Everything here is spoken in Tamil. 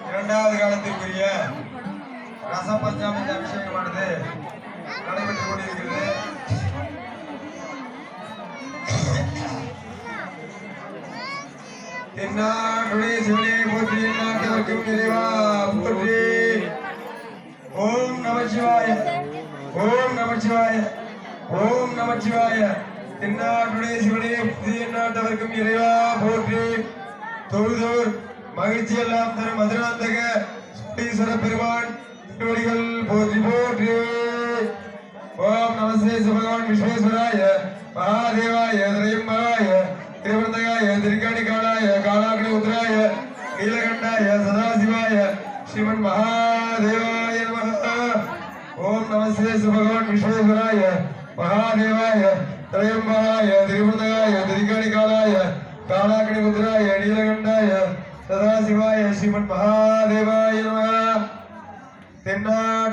இரண்டாவது காலத்திற்குரிய ரச பஞ்சாமிர்த அபிஷேகமானது நடைபெற்றுக் கொண்டிருக்கிறது. தென்னாடுடைய சிவனே போற்றி, நாட்டவர்க்கும் இறைவா போற்றி. ஓம் நமச்சிவாய, ஓம் நமச்சிவாய, ஓம் நமச்சிவாய. தென்னாடுடைய சிவனே போற்றி, நாட்டவர்க்கும் இறைவா போற்றி. தொழுதோர் மகிழ்ச்சி எல்லாம் தரும் மதுராந்தக ஈஸ்வர பெருமான் திருவடிகள் போற்றி போற்றி. ஓம் நமஸ்தே சிவபகவான் விஸ்வேஸ்வராய மகாதேவாய திரையம்பராய திருவந்தகாய திருக்காணிகாலாய காலாக்னி உத்ராய நீலகண்டாய சதாசிவாய ஸ்ரீமன் மகாதேவாய நமः. ஓம் நமஸ்தே சிவபகவான் விஸ்வேஸ்வராய மகாதேவாய திரையம்பராய திருவந்தகாய திருக்காணிகாலாய காலாக்னி உத்ராய நீலகண்டாய சதாசிவாய ஸ்ரீமன் மகாதேவாய நமः. தென்னாடு